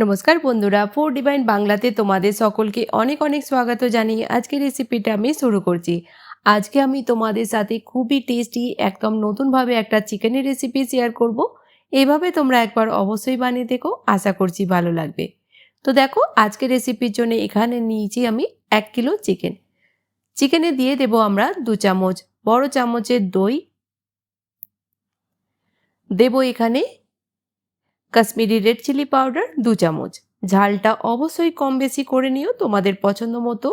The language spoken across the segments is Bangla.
নমস্কার বন্ধুরা, ফোর ডিভাইন বাংলাতে তোমাদের সকলকে অনেক অনেক স্বাগত জানিয়ে আজকের রেসিপিটা আমি শুরু করছি। আজকে আমি তোমাদের সাথে খুবই টেস্টি একদম নতুনভাবে একটা চিকেনের রেসিপি শেয়ার করব। এইভাবে তোমরা একবার অবশ্যই বানিয়ে দেখো, আশা করছি ভালো লাগবে। তো দেখো, আজকের রেসিপির জন্য এখানে নিয়েছি আমি 1 কিলো চিকেন। চিকেনে দিয়ে দেব আমরা 2 চামচ বড় চামচের দই, দেব এখানে কাশ্মীরি রেড চিলি পাউডার 2 চামচ। ঝালটা অবশ্যই কম বেশি করে নিও তোমাদের পছন্দ মতো।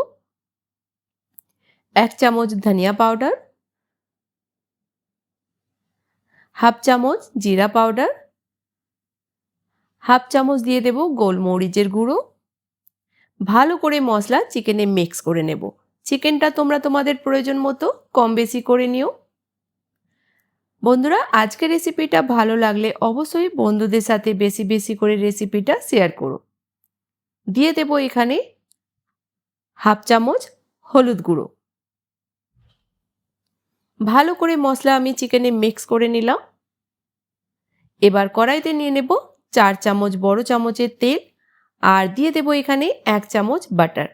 1 চামচ ধনিয়া পাউডার, হাফ চামচ জিরা পাউডার, হাফ চামচ দিয়ে দেব গোলমরিচের গুঁড়ো। ভালো করে মশলা চিকেনে মিক্স করে নেব। চিকেনটা তোমরা তোমাদের প্রয়োজন মতো কম বেশি করে নিও। বন্ধুরা, আজকের রেসিপিটা ভালো লাগলে অবশ্যই বন্ধুদের সাথে বেশি বেশি করে রেসিপিটা শেয়ার করো। দিয়ে দেব এখানে হাফ চামচ হলুদ গুঁড়ো। ভালো করে মশলা আমি চিকেনে মিক্স করে নিলাম। এবার কড়াইতে নিয়ে নেব 4 চামচ বড় চামচের তেল, আর দিয়ে দেব এখানে 1 চামচ বাটার।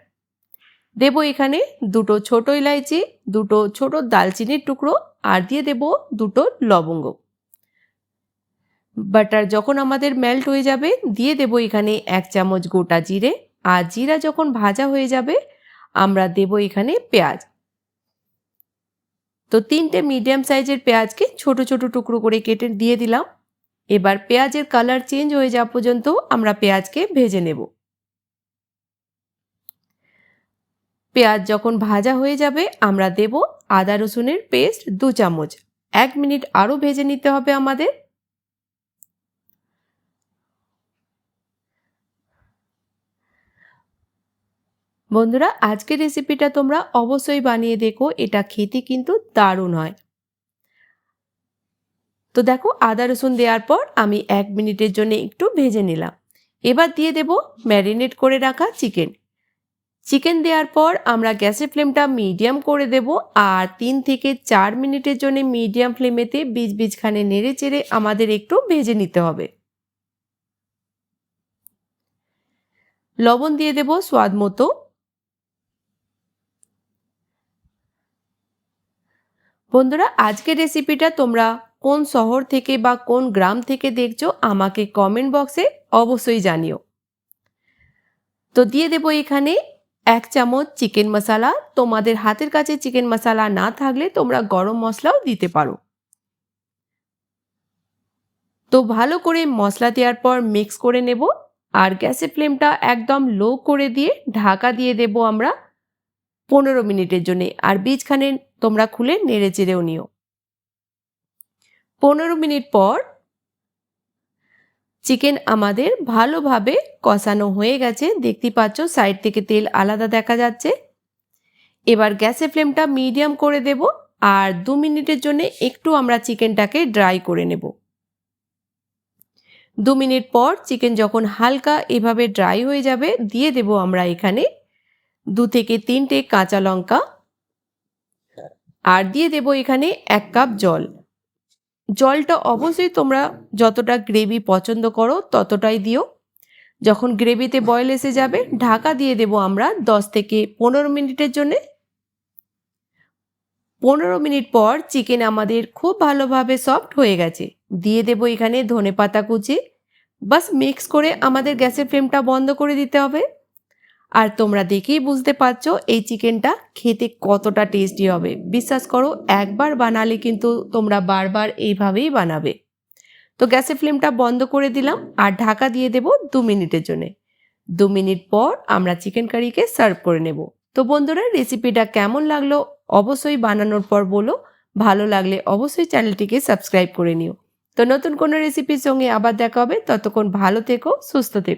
দেব এখানে 2টো ছোট ইলাইচি, 2টো ছোট দালচিনির টুকরো, আর দিয়ে দেব 2টো লবঙ্গ। বাটার যখন আমাদের মেল্ট হয়ে যাবে দিয়ে দেব এখানে 1 চামচ গোটা জিরে, আর জিরা যখন ভাজা হয়ে যাবে আমরা দেব এখানে পেঁয়াজ। তো 3টে মিডিয়াম সাইজের পেঁয়াজকে ছোট ছোট টুকরো করে কেটে দিয়ে দিলাম। এবার পেঁয়াজের কালার চেঞ্জ হয়ে যাওয়া পর্যন্ত আমরা পেঁয়াজকে ভেজে নেব। পেঁয়াজ যখন ভাজা হয়ে যাবে আমরা দেব আদা রসুনের পেস্ট 2 চামচ। 1 মিনিট আরও ভেজে নিতে হবে আমাদের। বন্ধুরা, আজকের রেসিপিটা তোমরা অবশ্যই বানিয়ে দেখো, এটা খেতে কিন্তু দারুণ হয়। তো দেখো, আদা রসুন দেওয়ার পর আমি 1 মিনিটের জন্য একটু ভেজে নিলাম। এবার দিয়ে দেব ম্যারিনেট করে রাখা চিকেন। চিকেন দেওয়ার পর আমরা গ্যাসের ফ্লেমটা মিডিয়াম করে দেব, আর 3 থেকে 4 মিনিটের জন্য মিডিয়াম ফ্লেমেতে বীজখানে নেড়ে চেড়ে আমাদের একটু ভেজে নিতে হবে। লবণ দিয়ে দেব স্বাদ মতো। বন্ধুরা, আজকের রেসিপিটা তোমরা কোন শহর থেকে বা কোন গ্রাম থেকে দেখছো আমাকে কমেন্ট বক্সে অবশ্যই জানিও। তো দিয়ে দেব এখানে 1 চামচ চিকেন মশলা। তোমাদের হাতের কাছে চিকেন মশলা না থাকলে তোমরা গরম মশলাও দিতে পারো। তো ভালো করে মশলা দেওয়ার পর মিক্স করে নেব, আর গ্যাসের ফ্লেমটা একদম লো করে দিয়ে ঢাকা দিয়ে দেব আমরা 15 মিনিটের জন্য। আর বীজখানে তোমরা খুলে নেড়ে চেড়েও নিও। 15 মিনিট পর চিকেন আমাদের ভালোভাবে কষানো হয়ে গেছে। দেখতে পাচ্ছ সাইড থেকে তেল আলাদা দেখা যাচ্ছে। এবার গ্যাসের ফ্লেমটা মিডিয়াম করে দেব, আর 2 মিনিটের জন্য একটু আমরা চিকেনটাকে ড্রাই করে নেব। 2 মিনিট পর চিকেন যখন হালকা এভাবে ড্রাই হয়ে যাবে দিয়ে দেব আমরা এখানে 2 থেকে 3টে কাঁচা লঙ্কা, আর দিয়ে দেব এখানে 1 কাপ জল। জলটা অবশ্যই তোমরা যতটা গ্রেভি পছন্দ করো ততটাই দিও। যখন গ্রেভিতে বয়েল এসে যাবে ঢাকা দিয়ে দেব আমরা 10 থেকে 15 মিনিটের জন্য। 15 মিনিট পর চিকেন আমাদের খুব ভালোভাবে সফট হয়ে গেছে। দিয়ে দেব এখানে ধনেপাতা কুচি। বাস মিক্স করে আমাদের গ্যাসের ফ্লেমটা বন্ধ করে দিতে হবে। আর তোমরা দেখেই বুঝতে পারছো এই চিকেনটা খেতে কতটা টেস্টি হবে। বিশ্বাস করো, একবার বানালে কিন্তু তোমরা বারবার এইভাবেই বানাবে। তো গ্যাসের ফ্লেমটা বন্ধ করে দিলাম, আর ঢাকা দিয়ে দেব 2 মিনিটের জন্য। 2 মিনিট পর আমরা চিকেন কারিকে সার্ভ করে নেব। তো বন্ধুরা, রেসিপিটা কেমন লাগলো অবশ্যই বানানোর পর বলো। ভালো লাগলে অবশ্যই চ্যানেলটিকে সাবস্ক্রাইব করে নিও। তো নতুন কোনো রেসিপির সঙ্গে আবার দেখা হবে। ততক্ষণ ভালো থেকো, সুস্থ থেকো।